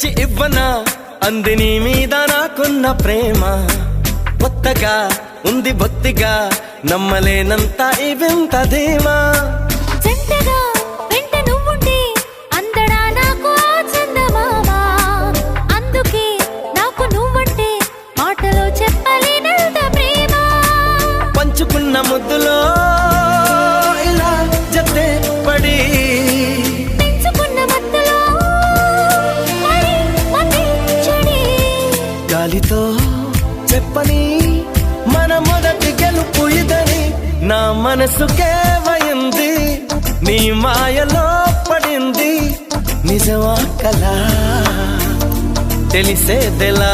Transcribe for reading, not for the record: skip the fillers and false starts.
తెచ్చి ఇవ్వనా అంది నీ మీద నాకున్న ప్రేమ కొత్తగా ఉంది బొత్తిగా నమ్మలేనంత ఈ వింత ధీమా పంచుకున్న ముద్దులో ఇలా జతే పడి గాలితో చెప్పని మన మొదటి గెలుపు ఇదని నా మనసుకే వయింది నీ మాయలో పడింది నిజమా కలా తెలిసేదెలా